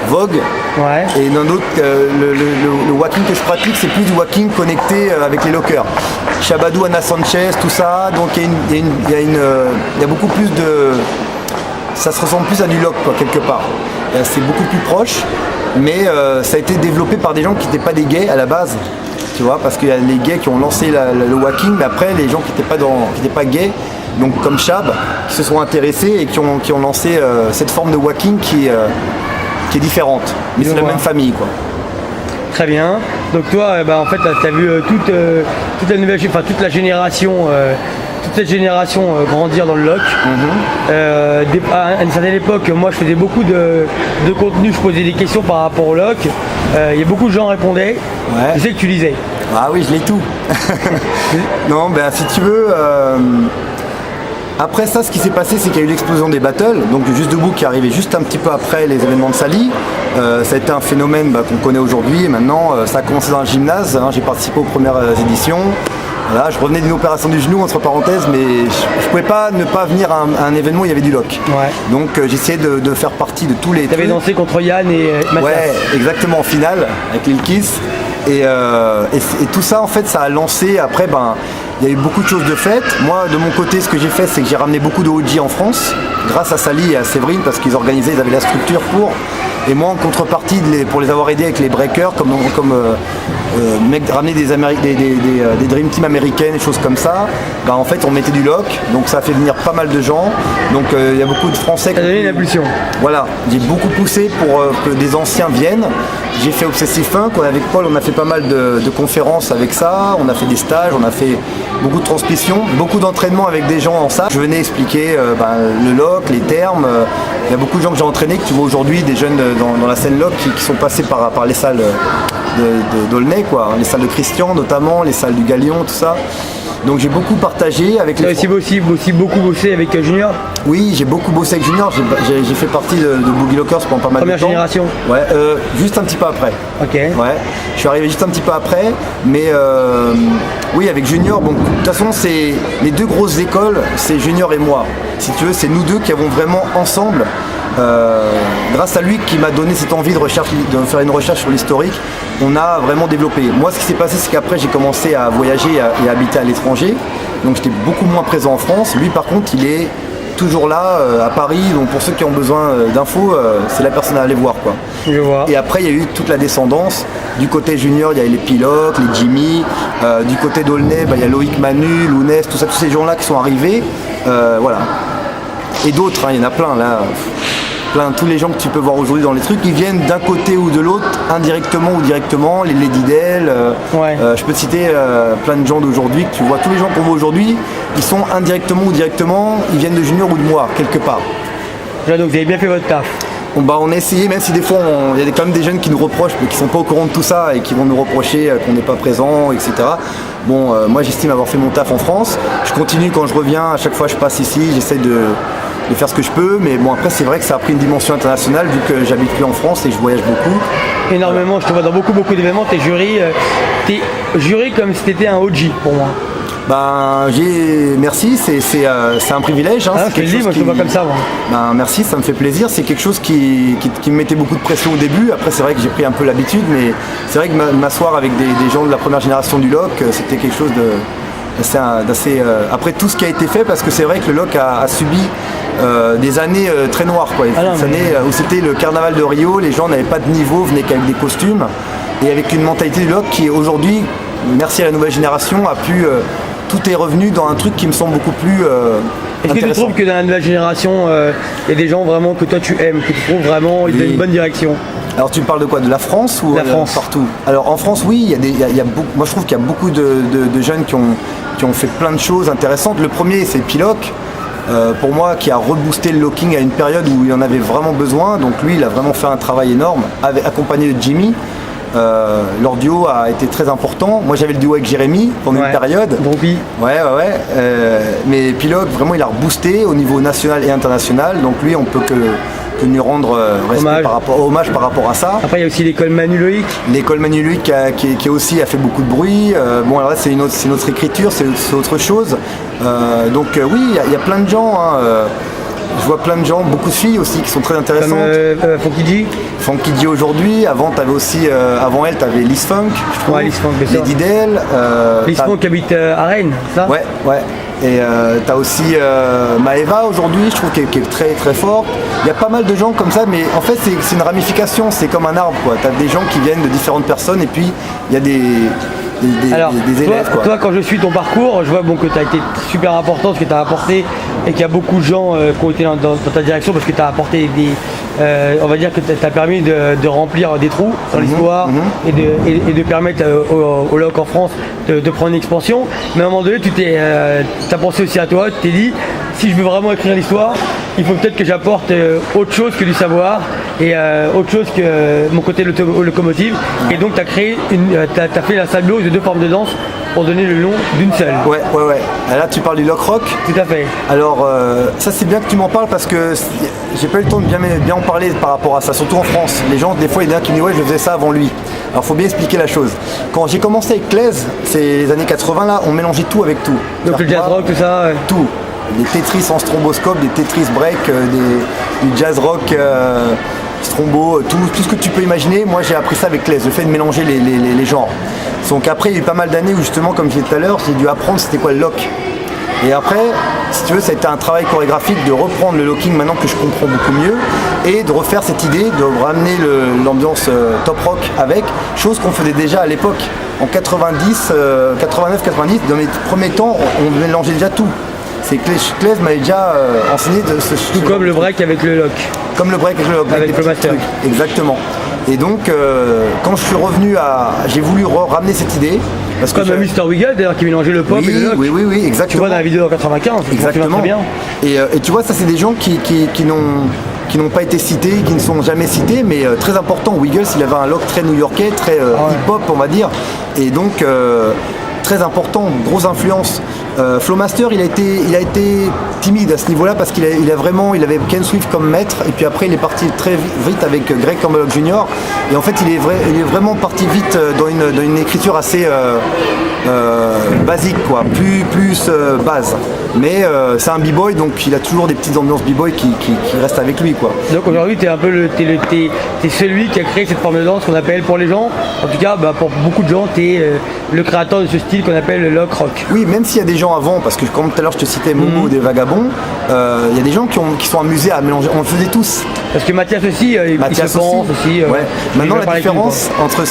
vogue. Ouais. Et dans d'autres, le walking que je pratique, c'est plus du walking connecté avec les lockers. Shabadou, Ana Sanchez, tout ça. Donc il y a beaucoup plus de... Ça se ressemble plus à du lock, quoi, quelque part. C'est beaucoup plus proche. Mais ça a été développé par des gens qui n'étaient pas des gays à la base. Tu vois, parce qu'il y a les gays qui ont lancé le walking, mais après, les gens qui n'étaient pas gays, donc comme Chab, qui se sont intéressés et qui ont lancé cette forme de walking qui est différente. Mais c'est la même famille, quoi. Très bien. Donc toi, en fait, tu as vu toute la nouvelle, enfin toute la génération, toute cette génération grandir dans le loc. À une certaine époque, moi, je faisais beaucoup de contenu, je posais des questions par rapport au loc. Il y a beaucoup de gens répondaient. Ouais. Je sais que tu lisais. Ah oui, je lis tout. Non, ben si tu veux. Après ça, ce qui s'est passé, c'est qu'il y a eu l'explosion des battles, donc Juste Debout qui est arrivé juste un petit peu après les événements de Sali. Ça a été un phénomène qu'on connaît aujourd'hui et maintenant ça a commencé dans un gymnase, hein, j'ai participé aux premières éditions. Voilà, je revenais d'une opération du genou entre parenthèses, mais je pouvais pas ne pas venir à un événement où il y avait du loc. Ouais. Donc j'essayais de faire partie de tous les... Tu avais dansé contre Yann et Mathias. Ouais, exactement, en finale, avec Lil Kiss. Et tout ça, en fait, ça a lancé, après, il y a eu beaucoup de choses de faites. Moi, de mon côté, ce que j'ai fait, c'est que j'ai ramené beaucoup de OG en France, grâce à Sali et à Séverine, parce qu'ils organisaient, ils avaient la structure pour. Et moi, en contrepartie, pour les avoir aidés avec les breakers, ramener des Dream Team américaines, des choses comme ça, en fait, on mettait du loc, donc ça a fait venir pas mal de gens. Donc, il y a beaucoup de Français qui... Ça a donné une impulsion. Voilà, j'ai beaucoup poussé pour que des anciens viennent. J'ai fait Obsessive Funk, avec Paul, on a fait pas mal de conférences avec ça, on a fait des stages, on a fait beaucoup de transmissions, beaucoup d'entraînement avec des gens en salle. Je venais expliquer le loc, les termes. Il y a beaucoup de gens que j'ai entraînés, que tu vois aujourd'hui, des jeunes dans la scène loc qui sont passés par les salles d'Aulnay, quoi, les salles de Christian notamment, les salles du Galion, tout ça. Donc j'ai beaucoup partagé avec les... Tu as aussi beaucoup bossé avec Junior? Oui, j'ai beaucoup bossé avec Junior, j'ai fait partie de Boogie Lockers pendant pas mal de temps. Première génération? Ouais, juste un petit peu après. Ok. Ouais, je suis arrivé juste un petit peu après, mais oui, avec Junior, bon, de toute façon, c'est les deux grosses écoles, c'est Junior et moi. Si tu veux, c'est nous deux qui avons vraiment ensemble, grâce à lui qui m'a donné cette envie de faire une recherche sur l'historique, on a vraiment développé. Moi, ce qui s'est passé, c'est qu'après, j'ai commencé à voyager et à habiter à l'étranger, donc j'étais beaucoup moins présent en France. Lui, par contre, il est toujours là à Paris, donc pour ceux qui ont besoin d'infos, c'est la personne à aller voir, quoi. Je vois. Et après il y a eu toute la descendance. Du côté junior, il y a les Pilotes, les Jimmy, du côté d'Aulnay, il y a Loïc Manu, Lounès, tout ça, tous ces gens-là qui sont arrivés. Voilà. Et d'autres, il y en a plein là. Tous les gens que tu peux voir aujourd'hui dans les trucs, ils viennent d'un côté ou de l'autre, indirectement ou directement, les Lady Del, je peux te citer plein de gens d'aujourd'hui que tu vois, tous les gens qu'on voit aujourd'hui, ils sont indirectement ou directement, ils viennent de Junior ou de moi, quelque part. Donc vous avez bien fait votre taf. On a essayé, même si des fois il y a quand même des jeunes qui nous reprochent, mais qui sont pas au courant de tout ça et qui vont nous reprocher qu'on n'est pas présent, etc. Bon, moi j'estime avoir fait mon taf en France, je continue quand je reviens, à chaque fois je passe ici, j'essaie de faire ce que je peux, mais bon après c'est vrai que ça a pris une dimension internationale vu que j'habite plus en France et que je voyage beaucoup. Énormément, je te vois dans beaucoup d'événements, t'es jury comme si t'étais un OG pour moi. Merci, c'est un privilège. Hein, je te le dis, moi je te vois comme ça. Moi. Merci, ça me fait plaisir. C'est quelque chose qui me mettait beaucoup de pression au début. Après, c'est vrai que j'ai pris un peu l'habitude, mais c'est vrai que m'asseoir avec des gens de la première génération du LOC, c'était quelque chose d'assez. Après tout ce qui a été fait, parce que c'est vrai que le LOC a subi des années très noires. Des années où c'était le carnaval de Rio, les gens n'avaient pas de niveau, venaient qu'avec des costumes. Et avec une mentalité du LOC qui aujourd'hui, merci à la nouvelle génération, a pu... tout est revenu dans un truc qui me semble beaucoup plus Est-ce que tu trouves que dans la nouvelle génération, il y a des gens vraiment que toi tu aimes, que tu trouves vraiment ils donnent une bonne direction? Alors tu me parles de quoi? De la France ou la France. Partout? Alors en France, oui, moi je trouve qu'il y a beaucoup de jeunes qui ont fait plein de choses intéressantes. Le premier, c'est Piloc, pour moi, qui a reboosté le locking à une période où il en avait vraiment besoin. Donc lui, il a vraiment fait un travail énorme, accompagné de Jimmy. Leur duo a été très important. Moi j'avais le duo avec Jérémy pendant une période. Groupie. Ouais. Mais Pilogue, vraiment il a reboosté au niveau national et international. Donc lui on peut que lui rendre hommage par rapport à ça. Après il y a aussi l'école Manu Loïc. L'école Manu Loïc qui aussi a fait beaucoup de bruit. Bon alors là c'est une autre écriture, c'est autre chose. Donc oui, il y a plein de gens. Je vois plein de gens, beaucoup de filles aussi qui sont très intéressantes. Comme Funky G. Funky G aujourd'hui. Avant, t'avais aussi, avant elle, t'avais Liz Funk, je trouve. Ouais, Liz Funk, bien sûr. Lady Del. Liz Funk qui habite à Rennes, ça. Ouais. Et t'as aussi Maeva aujourd'hui, je trouve, qui est très très forte. Il y a pas mal de gens comme ça, mais en fait c'est une ramification, c'est comme un arbre, quoi. T'as des gens qui viennent de différentes personnes et puis il y a des élèves. Toi, quand je suis ton parcours, je vois que tu as été super important, ce que tu as apporté, et qu'il y a beaucoup de gens qui ont été dans ta direction parce que tu as apporté on va dire que tu as permis de remplir des trous dans l'histoire et de permettre au LOC en France de prendre une expansion. Mais à un moment donné, tu as pensé aussi à toi, tu t'es dit, si je veux vraiment écrire l'histoire, il faut peut-être que j'apporte autre chose que du savoir et autre chose que mon côté locomotive. Et donc tu as créé t'as fait la symbiose de deux formes de danse pour donner le nom d'une seule. Ouais. Là tu parles du lock rock. Tout à fait. Alors ça c'est bien que tu m'en parles parce que j'ai pas eu le temps de bien en parler par rapport à ça, surtout en France. Les gens, des fois, il y en a qui me disent ouais je faisais ça avant lui. Alors faut bien expliquer la chose. Quand j'ai commencé avec Claise, c'est les années 80 là, on mélangeait tout avec tout. Donc le jazz rock, tout ça. Tout. Des Tetris en stromboscope, des Tetris break, du jazz rock, strombo, tout ce que tu peux imaginer. Moi j'ai appris ça avec Claise, le fait de mélanger les genres. Donc après il y a eu pas mal d'années où justement, comme je disais tout à l'heure, j'ai dû apprendre c'était quoi le lock. Et après, si tu veux, ça a été un travail chorégraphique de reprendre le locking maintenant que je comprends beaucoup mieux et de refaire cette idée, de ramener l'ambiance top rock avec, chose qu'on faisait déjà à l'époque. En 90, 89-90, dans mes premiers temps, on mélangeait déjà tout. C'est que Claise m'avait déjà enseigné de ce tout comme le break avec le lock. Comme le break avec le lock. Avec le master. Exactement. Et donc, quand je suis revenu j'ai voulu ramener cette idée. Parce comme Mr. Wiggle d'ailleurs qui mélangeait le pop et le lock. Oui, exactement. Tu vois dans la vidéo en 95, exactement. Très bien. Et tu vois, ça c'est des gens qui n'ont pas été cités, qui ne sont jamais cités, mais très important. Wiggles, il avait un look très new-yorkais, très hip-hop, on va dire. Et donc, très important, grosse influence. Flowmaster, il a été timide à ce niveau-là parce qu'il avait Ken Swift comme maître et puis après il est parti très vite avec Greg Campbell Jr. Et en fait il est vraiment parti vite dans une écriture assez basique quoi, plus base. Mais c'est un b-boy donc il a toujours des petites ambiances b-boy qui restent avec lui quoi. Donc aujourd'hui tu es un peu t'es celui qui a créé cette forme de danse qu'on appelle pour les gens, en tout cas pour beaucoup de gens tu es le créateur de ce style qu'on appelle le lock rock. Oui, même s'il y a des gens avant, parce que comme tout à l'heure je te citais Momo des Vagabonds, il y a des gens qui sont amusés à mélanger, on le faisait tous. Parce que Mathias aussi, il se pense aussi. Ouais. Maintenant la différence entre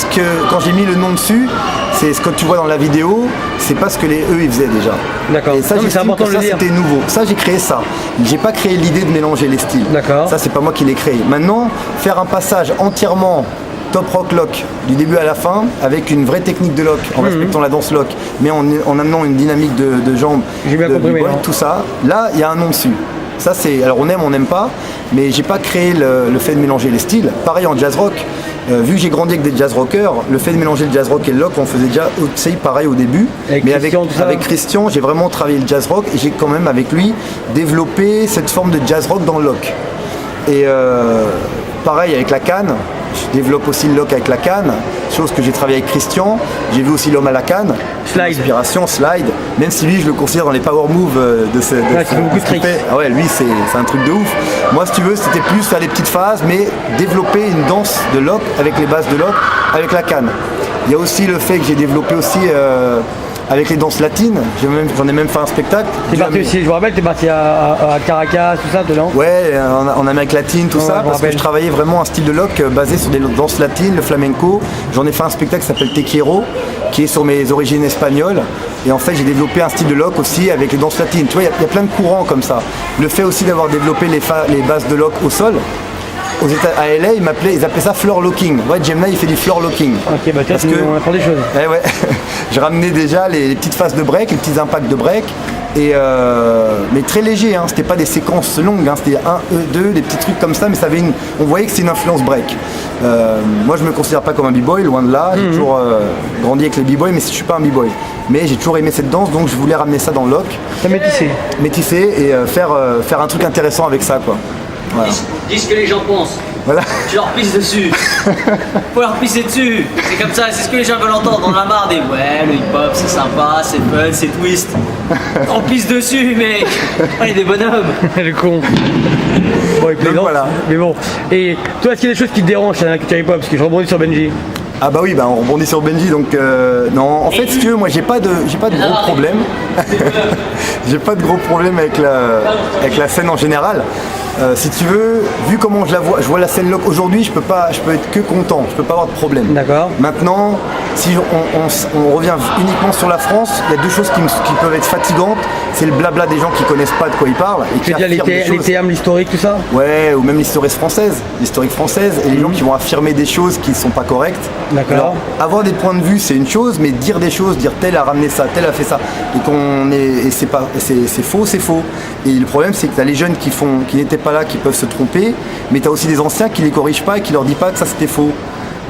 quand j'ai mis le nom dessus, c'est ce que tu vois dans la vidéo, c'est pas ce que eux ils faisaient déjà. D'accord. Et ça, c'était nouveau. Ça, j'ai créé ça. J'ai pas créé l'idée de mélanger les styles. D'accord. Ça, c'est pas moi qui l'ai créé. Maintenant, faire un passage entièrement top rock lock du début à la fin avec une vraie technique de lock en respectant la danse lock mais en amenant une dynamique de jambes, tout ça, là il y a un nom dessus. Ça c'est, alors on n'aime pas, mais j'ai pas créé le fait de mélanger les styles. Pareil en jazz rock, vu que j'ai grandi avec des jazz rockers, le fait de mélanger le jazz rock et le lock, on faisait déjà aussi pareil au début. Mais avec Christian, j'ai vraiment travaillé le jazz rock et j'ai quand même avec lui développé cette forme de jazz rock dans le lock. Et pareil avec la canne, je développe aussi le lock avec la canne, chose que j'ai travaillé avec Christian. J'ai vu aussi l'homme à la canne, inspiration, slide, même si lui je le considère dans les power moves de ce Ah ouais, lui c'est un truc de ouf. Moi si tu veux c'était plus faire les petites phases mais développer une danse de lock avec les bases de lock avec la canne. Il y a aussi le fait que j'ai développé aussi avec les danses latines, j'en ai même fait un spectacle. T'es parti aussi, je vous rappelle, t'es parti à Caracas, tout ça, dedans. Ouais, en Amérique latine, tout ça, parce que je travaillais vraiment un style de lock basé sur des danses latines, le flamenco. J'en ai fait un spectacle qui s'appelle Te Quiero, qui est sur mes origines espagnoles. Et en fait, j'ai développé un style de lock aussi avec les danses latines. Tu vois, il y a plein de courants comme ça. Le fait aussi d'avoir développé les bases de lock au sol. À LA, ils appelaient ça floor locking. Ouais, Gemna, il fait du floor locking. Ok, bah tiens, on apprend des choses. Ouais. Je ramenais déjà les petites phases de break, les petits impacts de break. Mais très léger, hein. C'était pas des séquences longues, hein. C'était 1, 2, des petits trucs comme ça, mais on voyait que c'est une influence break. Moi je me considère pas comme un b-boy, loin de là, j'ai toujours grandi avec les b-boys, mais je suis pas un b-boy. Mais j'ai toujours aimé cette danse, donc je voulais ramener ça dans le lock. Ça métissé. Métisser et faire un truc intéressant avec ça, quoi. Voilà. Dis ce que les gens pensent. Voilà. Tu leur pisses dessus. Faut leur pisser dessus. C'est comme ça, c'est ce que les gens veulent entendre. On en a marre des ouais, le hip-hop c'est sympa, c'est fun, c'est twist. On pisse dessus, mec. On est des bonhommes. Le con. Bon, il plaisante. Voilà. Mais bon. Et toi, est-ce qu'il y a des choses qui te dérangent dans la culture hip-hop? Parce que je rebondis sur Benji. Ah bah oui, bah on rebondit sur Benji, donc non, en fait si tu veux, moi j'ai pas de gros problème. J'ai pas de gros problème avec la scène en général. Si tu veux, vu comment je vois la scène lock aujourd'hui, je peux être que content, je peux pas avoir de problème. D'accord. Maintenant, si on revient uniquement sur la France, il y a deux choses qui peuvent être fatigantes. C'est le blabla des gens qui connaissent pas de quoi ils parlent. Et qui Tu veux dire les termes, l'historique, tout ça? Ouais, ou même l'historique française, et les gens qui vont affirmer des choses qui ne sont pas correctes. D'accord. Alors, avoir des points de vue, c'est une chose, mais dire des choses, dire tel a ramené ça, tel a fait ça, et c'est faux, c'est faux. Et le problème, c'est que tu as les jeunes qui n'étaient pas là, qui peuvent se tromper, mais tu as aussi des anciens qui les corrigent pas et qui leur disent pas que ça c'était faux.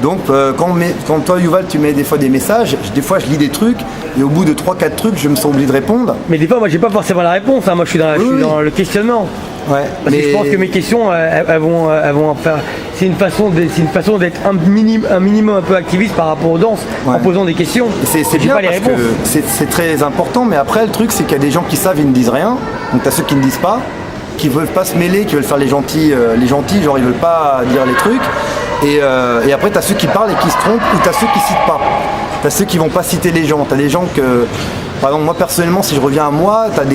Donc quand toi Yuval tu mets des fois des messages, des fois je lis des trucs et au bout de 3-4 trucs je me sens obligé de répondre. Mais des fois moi j'ai pas forcément la réponse, hein. Moi je suis dans le questionnement. Ouais, parce que je pense que mes questions elles vont faire. C'est une façon d'être un minimum un peu activiste par rapport aux danses, en posant des questions. C'est bien pas les réponses. C'est très important, mais après le truc c'est qu'il y a des gens qui savent, ils ne disent rien, donc tu as ceux qui ne disent pas, qui veulent pas se mêler, qui veulent faire les gentils, genre ils veulent pas dire les trucs. Et après, tu as ceux qui parlent et qui se trompent, ou tu as ceux qui citent pas. Tu as ceux qui vont pas citer les gens. Tu as des gens que, par exemple, moi personnellement, si je reviens à moi, tu as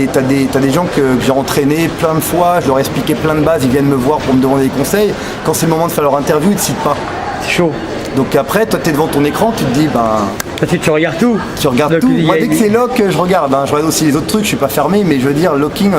des gens que j'ai entraînés plein de fois, je leur ai expliqué plein de bases, ils viennent me voir pour me demander des conseils. Quand c'est le moment de faire leur interview, ils te citent pas. C'est chaud. Donc après, toi, tu es devant ton écran, tu te dis, parce que tu regardes tout. Tu regardes tout. Moi, dès que c'est lock, je regarde. Je regarde aussi les autres trucs, je suis pas fermé, mais je veux dire, locking,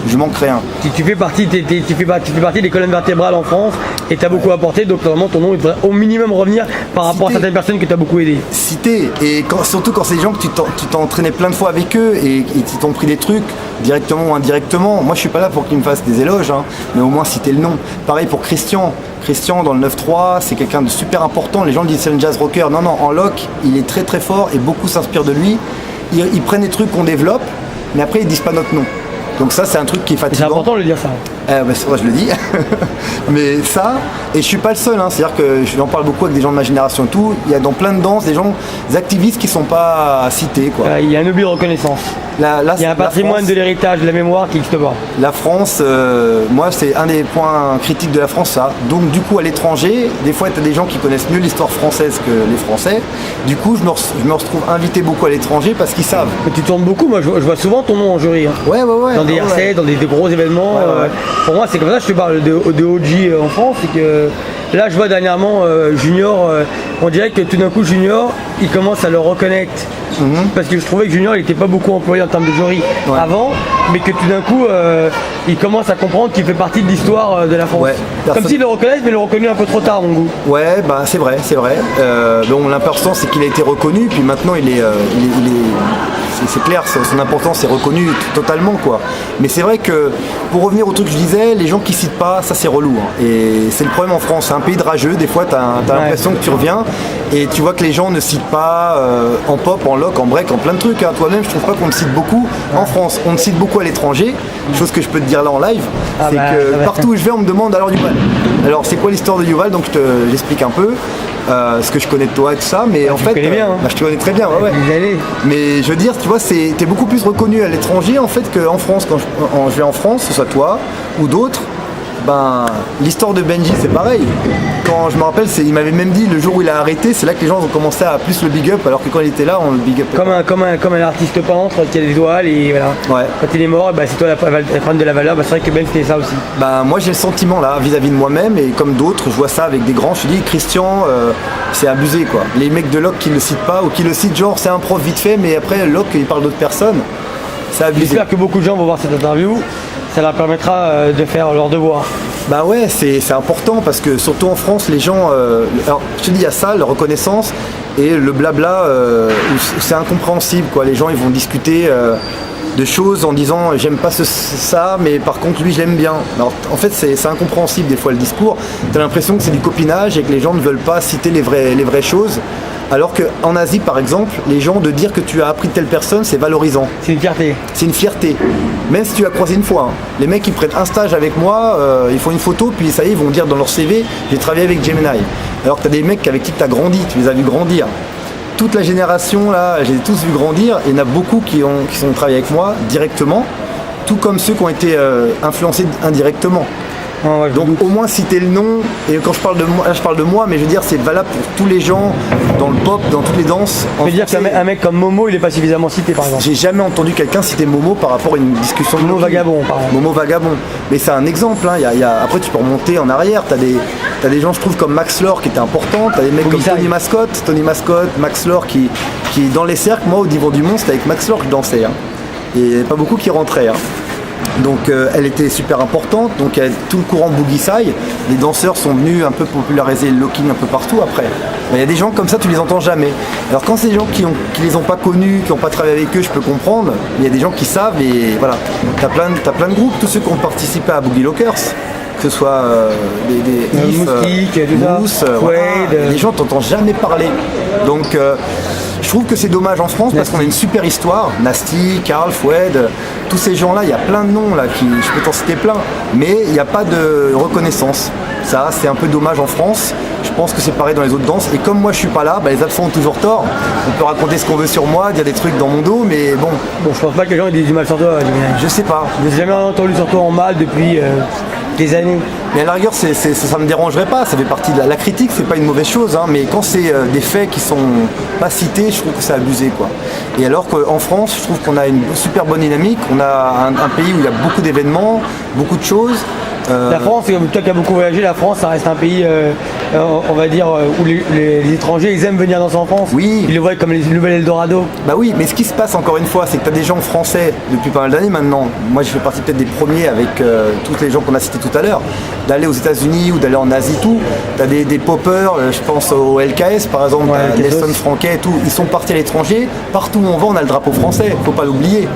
je manque rien. Tu fais partie des colonnes vertébrales en France et tu as beaucoup apporté, donc normalement ton nom devrait au minimum revenir par rapport à certaines personnes que tu as beaucoup aidé. Cité, et surtout quand c'est des gens que tu t'es entraîné plein de fois avec eux et qui t'ont pris des trucs directement ou indirectement. Moi, je suis pas là pour qu'ils me fassent des éloges, hein, mais au moins citer le nom. Pareil pour Christian. Christian dans le 9-3, c'est quelqu'un de super important. Les gens disent c'est un jazz rocker. Non, en lock, il est très très fort et beaucoup s'inspirent de lui. Ils prennent des trucs qu'on développe, mais après ils disent pas notre nom. Donc ça, c'est un truc qui est fatigant. C'est important de le dire ça. C'est vrai, je le dis. Mais ça, et je suis pas le seul, hein. C'est-à-dire que j'en parle beaucoup avec des gens de ma génération et tout. Il y a dans plein de danses des activistes qui sont pas cités, quoi. Il y a un oubli de reconnaissance. Il y a un patrimoine de l'héritage, de la mémoire qui n'existe pas. La France, moi, c'est un des points critiques de la France, ça. Donc, du coup, à l'étranger, des fois, tu as des gens qui connaissent mieux l'histoire française que les Français. Du coup, je me retrouve invité beaucoup à l'étranger parce qu'ils savent. Mais tu tournes beaucoup, moi, je vois souvent ton nom en jury. Hein. Ouais. Dans des RC, dans des gros événements. Ouais. Pour moi, c'est comme ça que je te parle de OG en France. C'est que là, je vois dernièrement Junior, on dirait que tout d'un coup, Junior, il commence à le reconnaître. Parce que je trouvais que Junior, il n'était pas beaucoup employé en termes de jury avant, mais que tout d'un coup, il commence à comprendre qu'il fait partie de l'histoire de la France. Ouais, comme s'il le reconnaissent, mais il le reconnu un peu trop tard, mon goût. Ouais, c'est vrai. Bon, l'important, c'est qu'il a été reconnu, puis maintenant, c'est clair, son importance est reconnue totalement, quoi. Mais c'est vrai que, pour revenir au truc que je disais, les gens qui citent pas, ça c'est relou. Hein. Et c'est le problème en France, c'est un pays de rageux, des fois t'as l'impression que tu reviens et tu vois que les gens ne citent pas en pop, en lock, en break, en plein de trucs. Hein. Toi-même, je trouve pas qu'on le cite beaucoup en France. On le cite beaucoup à l'étranger, chose que je peux te dire là en live, c'est que partout où je vais, on me demande alors Yuval. Alors c'est quoi l'histoire de Yuval? Donc j'explique un peu. Ce que je connais de toi et tout ça, mais en fait, je te connais très bien, ouais. Mais je veux dire, tu vois, t'es beaucoup plus reconnu à l'étranger en fait qu'en France. Quand je vais en France, que ce soit toi ou d'autres, l'histoire de Benji c'est pareil. Quand je me rappelle, il m'avait même dit le jour où il a arrêté, c'est là que les gens ont commencé à plus le big up, alors que quand il était là, on le big up. Comme un artiste peintre qui a des étoiles et voilà. Ouais. Quand il est mort, c'est toi la prendre de la valeur. C'est vrai que Ben c'était ça aussi. Moi j'ai le sentiment là vis-à-vis de moi-même et comme d'autres, je vois ça avec des grands. Je me dis Christian, c'est abusé quoi. Les mecs de Lock qui le citent pas ou qui le citent genre c'est un prof vite fait, mais après Lock il parle d'autres personnes. C'est abusé. J'espère que beaucoup de gens vont voir cette interview. Ça leur permettra de faire leur devoir. Ouais, c'est important parce que surtout en France, les gens. Alors, je te dis, il y a ça, la reconnaissance et le blabla, où c'est incompréhensible, quoi. Les gens, ils vont discuter. de choses en disant j'aime pas ça, mais par contre lui je l'aime bien. Alors en fait c'est incompréhensible des fois le discours. Tu as l'impression que c'est du copinage et que les gens ne veulent pas citer les vraies choses. Alors qu'en Asie, par exemple, les gens, de dire que tu as appris de telle personne, c'est valorisant. C'est une fierté. C'est une fierté. Même si tu as croisé une fois. Hein. Les mecs, ils prennent un stage avec moi, ils font une photo, puis ça y est, ils vont dire dans leur CV, j'ai travaillé avec Gemini. Alors que tu as des mecs avec qui tu as grandi, tu les as vus grandir. Toute la génération, là, je les ai tous vus grandir. Et il y en a beaucoup qui sont travaillés avec moi directement, tout comme ceux qui ont été influencés indirectement. Ah ouais, donc au moins citer le nom, et quand je parle de moi, là je parle de moi, mais je veux dire c'est valable pour tous les gens, dans le pop, dans toutes les danses. Je veux dire qu'un mec comme Momo, il est pas suffisamment cité par exemple. J'ai jamais entendu quelqu'un citer Momo par rapport à une discussion de Momo Vagabond par exemple. Momo Vagabond. Mais c'est un exemple, hein. Après tu peux remonter en arrière, t'as des gens je trouve comme Max Lore qui était important, t'as des mecs comme Tony Mascott, Max Lore qui dans les cercles, moi au niveau du monde c'était avec Max Lore que je dansais. Hein. Et il n'y avait pas beaucoup qui rentraient. Hein. Donc elle était super importante, donc il y a tout le courant Boogie Sai, les danseurs sont venus un peu populariser le locking un peu partout après. Mais il y a des gens comme ça, tu les entends jamais. Alors quand c'est des gens qui les ont pas connus, qui n'ont pas travaillé avec eux, je peux comprendre, mais il y a des gens qui savent et voilà. T'as plein de groupes, tous ceux qui ont participé à Boogie Lockers, que ce soit des Mousse, les gens t'entendent jamais parler. Donc je trouve que c'est dommage en France parce qu'on a une super histoire. Nasty, Karl, Foued, tous ces gens-là, il y a plein de noms là, je peux t'en citer plein, mais il n'y a pas de reconnaissance. Ça, c'est un peu dommage en France. Je pense que c'est pareil dans les autres danses. Et comme moi je suis pas là, les absents ont toujours tort. On peut raconter ce qu'on veut sur moi, dire des trucs dans mon dos, mais bon. Bon, je pense pas que les gens aient du mal sur toi. Je sais pas. Je n'ai jamais entendu sur toi en mal depuis des années. Mais à la rigueur, ça me dérangerait pas, ça fait partie de la critique, c'est pas une mauvaise chose, hein, mais quand c'est des faits qui sont pas cités, je trouve que c'est abusé, quoi. Et alors qu'en France, je trouve qu'on a une super bonne dynamique, on a un pays où il y a beaucoup d'événements, beaucoup de choses. La France, toi qui as beaucoup voyagé, la France, ça reste un pays, on va dire, où les étrangers, ils aiment venir danser en France. Oui. Ils le voient comme les nouvelles Eldorado. Bah oui, mais ce qui se passe encore une fois, c'est que tu as des gens français depuis pas mal d'années maintenant. Moi, je fais partie peut-être des premiers avec tous les gens qu'on a cités tout à l'heure, d'aller aux États-Unis ou d'aller en Asie, tout. Tu as des poppers, je pense au LKS par exemple, Nelson Franquet et tout. Ils sont partis à l'étranger. Partout où on va, on a le drapeau français. Faut pas l'oublier.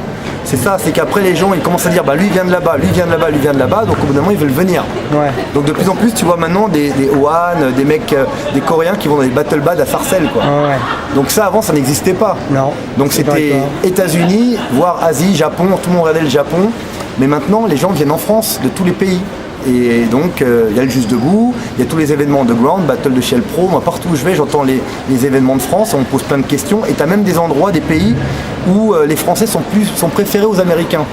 C'est ça, c'est qu'après les gens ils commencent à dire lui vient de là-bas, lui vient de là-bas, lui vient de là-bas, donc au bout d'un moment ils veulent venir. Ouais. Donc de plus en plus tu vois maintenant des Ohan, des mecs, des Coréens qui vont dans les battle bad à Sarcelles quoi. Ouais. Donc ça avant ça n'existait pas. Non. Donc c'était États-Unis, voire Asie, Japon, tout le monde regardait le Japon, mais maintenant les gens viennent en France de tous les pays. Et donc il y a le Juste Debout, il y a tous les événements underground, Battle de Shell Pro, moi partout où je vais j'entends les événements de France, on me pose plein de questions et tu as même des endroits, des pays où les Français sont préférés aux Américains,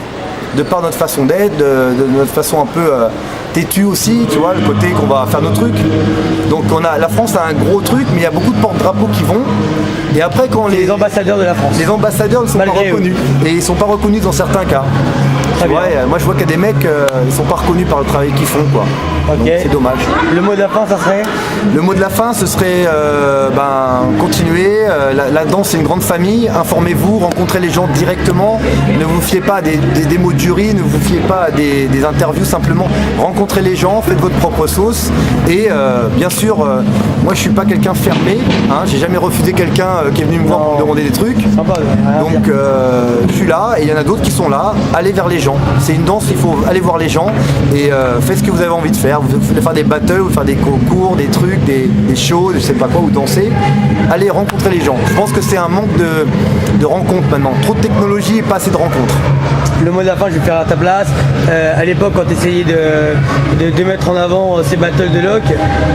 de par notre façon d'être, de notre façon un peu têtue aussi, tu vois, le côté qu'on va faire nos trucs. Donc la France a un gros truc, mais il y a beaucoup de porte-drapeaux qui vont. Et après quand les ambassadeurs de la France. Les ambassadeurs ne sont pas reconnus. Et ils sont pas reconnus dans certains cas. Ouais, moi je vois qu'il y a des mecs, ils sont pas reconnus par le travail qu'ils font quoi. Okay. C'est dommage. Le mot de la fin, ça serait ? Le mot de la fin, ce serait continuer. La danse, c'est une grande famille. Informez-vous, rencontrez les gens directement. Ne vous fiez pas à des démos de jury, ne vous fiez pas à des interviews. Simplement, rencontrez les gens, faites votre propre sauce. Et bien sûr, moi je suis pas quelqu'un fermé. Hein, j'ai jamais refusé quelqu'un qui est venu me voir pour me demander des trucs. Sympa, donc je suis là et il y en a d'autres qui sont là. Allez vers les gens. C'est une danse, il faut aller voir les gens et faites ce que vous avez envie de faire. Vous voulez faire des battles, vous faire des concours, des trucs, des shows, je sais pas quoi, ou danser. Allez rencontrer les gens. Je pense que c'est un manque de rencontres maintenant. Trop de technologie et pas assez de rencontres. Le mot de la fin, je vais le faire à ta place. À l'époque, quand tu essayais de mettre en avant ces battles de lock,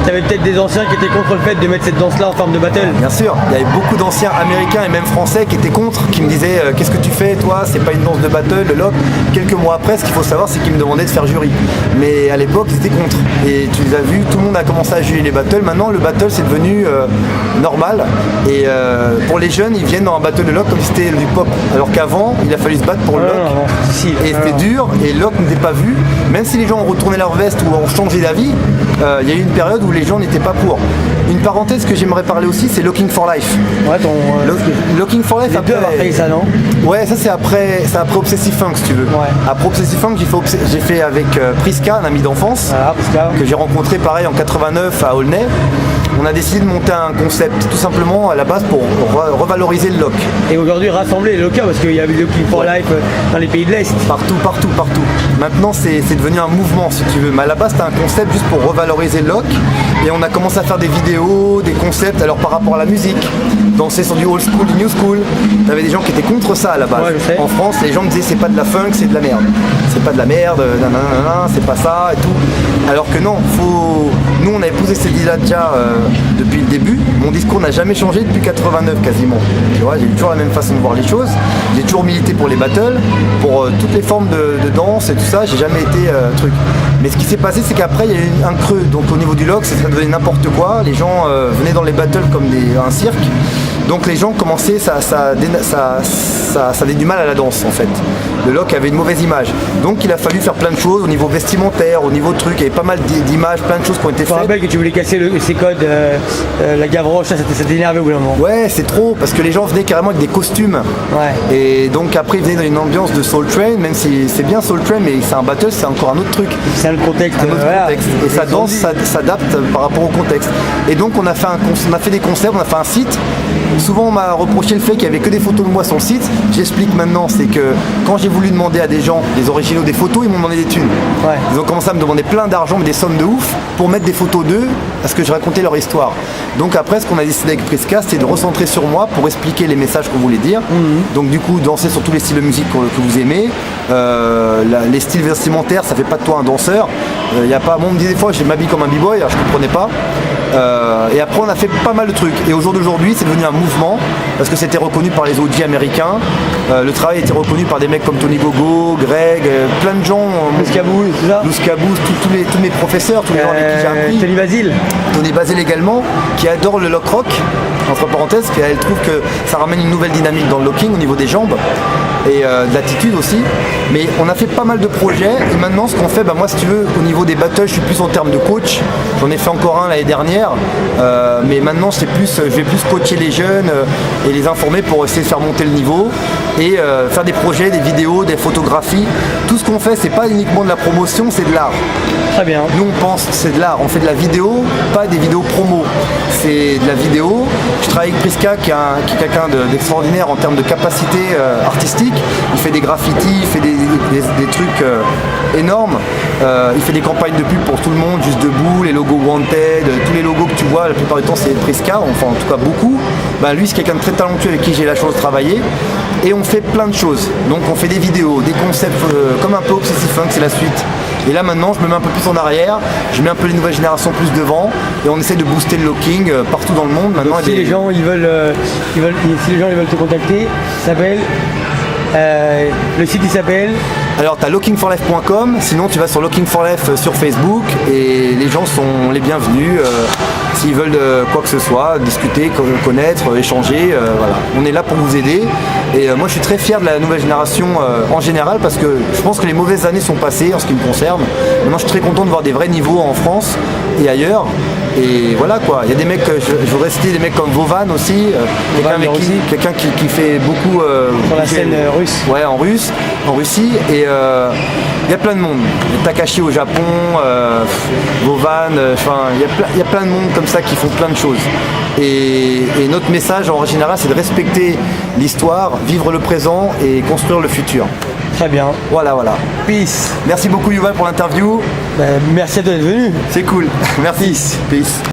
tu avais peut-être des anciens qui étaient contre le fait de mettre cette danse-là en forme de battle. Bien sûr, il y avait beaucoup d'anciens américains et même français qui étaient contre, qui me disaient qu'est-ce que tu fais toi, c'est pas une danse de battle, de lock. Quelques mois après, ce qu'il faut savoir, c'est qu'ils me demandaient de faire jury. Mais à l'époque, ils étaient contre. Et tu les as vus, tout le monde a commencé à juger les battles. Maintenant, le battle, c'est devenu normal. Et pour les jeunes, ils viennent dans un battle de lock comme si c'était du pop. Alors qu'avant, il a fallu se battre pour le lock. Et c'était dur, et lock n'était pas vu. Même si les gens ont retourné leur veste ou ont changé d'avis, il y a eu une période où les gens n'étaient pas pour. Une parenthèse que j'aimerais parler aussi, c'est Looking for Life. Ouais, Looking for Life, les deux avoir fait ça, non? Ouais, ça c'est après Obsessive Funk, si tu veux. Ouais. Après Obsessive Funk, j'ai fait avec Priska, un ami d'enfance, Voilà, Priska. que j'ai rencontré pareil en 89 à Aulnay. On a décidé de monter un concept tout simplement à la base pour revaloriser le lock. Et aujourd'hui rassembler les locaux parce qu'il y avait le Looking for Life dans les pays de l'Est. Partout. Maintenant c'est devenu un mouvement si tu veux. Mais à la base c'était un concept juste pour revaloriser le lock. Et on a commencé à faire des vidéos, des concepts, alors par rapport à la musique, danser sur du old school, du new school. T'avais des gens qui étaient contre ça à la base. Ouais, je sais. En France, les gens me disaient c'est pas de la funk, c'est de la merde. C'est pas de la merde, nanana, c'est pas ça et tout. Alors que non, nous on avait posé cette idée-là déjà depuis le début. Mon discours n'a jamais changé depuis 89 quasiment. Tu vois, j'ai toujours la même façon de voir les choses. J'ai toujours milité pour les battles, pour toutes les formes de danse et tout ça. J'ai jamais été truc. Mais ce qui s'est passé, c'est qu'après il y a eu un creux. Donc au niveau du lock, ça devenait n'importe quoi. Les gens venaient dans les battles comme un cirque. Donc les gens commençaient, ça avait du mal à la danse en fait. Le lock avait une mauvaise image. Donc il a fallu faire plein de choses au niveau vestimentaire, au niveau truc. Il y avait pas mal d'images, plein de choses qui ont été Je me faites. rappelle que tu voulais casser ces codes, la Gavroche, ça t'est énervé au bout d'un moment. Ouais, c'est trop, parce que les gens venaient carrément avec des costumes. Ouais. Et donc après ils venaient dans une ambiance de Soul Train, même si c'est bien Soul Train, mais c'est un battle, c'est encore un autre truc. C'est un autre contexte. Un autre contexte. Et sa danse s'adapte par rapport au contexte. Et donc on a fait des concerts, on a fait un site. Souvent on m'a reproché le fait qu'il n'y avait que des photos de moi sur le site. J'explique maintenant, c'est que quand j'ai voulu demander à des gens, des originaux, des photos, ils m'ont demandé des thunes. Ouais. Ils ont commencé à me demander plein d'argent, mais des sommes de ouf, pour mettre des photos d'eux, parce que je racontais leur histoire. Donc après, ce qu'on a décidé avec Priska, c'était de recentrer sur moi pour expliquer les messages qu'on voulait dire. Donc du coup, danser sur tous les styles de musique que vous aimez. Les styles vestimentaires, ça fait pas de toi un danseur. Y a pas, moi on me disait des fois, je m'habille comme un b-boy, alors je comprenais pas. Et après on a fait pas mal de trucs. Et au jour d'aujourd'hui c'est devenu un mouvement parce que c'était reconnu par les OG américains. Le travail était reconnu par des mecs comme Tony Gogo, Greg, plein de gens. Louskabouz, tout ça. Louskabouz, tous mes professeurs, tous les gens avec qui j'ai appris. Tony Basile. Tony Basile également, qui adore le lock rock, entre parenthèses, qui elle trouve que ça ramène une nouvelle dynamique dans le locking au niveau des jambes et de l'attitude aussi. Mais on a fait pas mal de projets et maintenant ce qu'on fait, moi si tu veux, au niveau des battles, je suis plus en termes de coach. J'en ai fait encore un l'année dernière, mais maintenant je vais plus coacher les jeunes et les informer pour essayer de faire monter le niveau et faire des projets, des vidéos, des photographies. Tout ce qu'on fait, c'est pas uniquement de la promotion, c'est de l'art. Très bien. Nous on pense que c'est de l'art, on fait de la vidéo, pas des vidéos promo. C'est de la vidéo. Je travaille avec Priska qui est quelqu'un d'extraordinaire en termes de capacité artistique. Il fait des graffitis, il fait des trucs énormes. Il fait des campagnes de pub pour tout le monde, Juste Debout, les logos Wanted, tous les logos que tu vois, la plupart du temps c'est Priska, enfin en tout cas beaucoup. Lui c'est quelqu'un de très talentueux avec qui j'ai la chance de travailler. Et on fait plein de choses. Donc on fait des vidéos, des concepts comme un peu Obsessive Funk, c'est la suite. Et là maintenant je me mets un peu plus en arrière, je mets un peu les nouvelles générations plus devant et on essaie de booster le locking partout dans le monde. Maintenant, si les gens ils veulent te contacter, ça s'appelle le site il s'appelle. Alors tu as lookingforlife.com, sinon tu vas sur Looking for Life sur Facebook et les gens sont les bienvenus s'ils veulent quoi que ce soit, discuter, connaître, échanger, voilà. On est là pour vous aider et moi je suis très fier de la nouvelle génération en général parce que je pense que les mauvaises années sont passées en ce qui me concerne. Maintenant je suis très content de voir des vrais niveaux en France et ailleurs. Et voilà quoi, il y a des mecs, je voudrais citer des mecs comme Vovan aussi, quelqu'un qui fait beaucoup sur la scène russe. Ouais, en Russie, et il y a plein de monde. Il y a Takashi au Japon, Vovan, il y a plein de monde comme ça qui font plein de choses. Et notre message en général c'est de respecter l'histoire, vivre le présent et construire le futur. Très bien. Voilà. Peace. Merci beaucoup Yuval pour l'interview. Merci à toi d'être venu. C'est cool. Merci. Peace.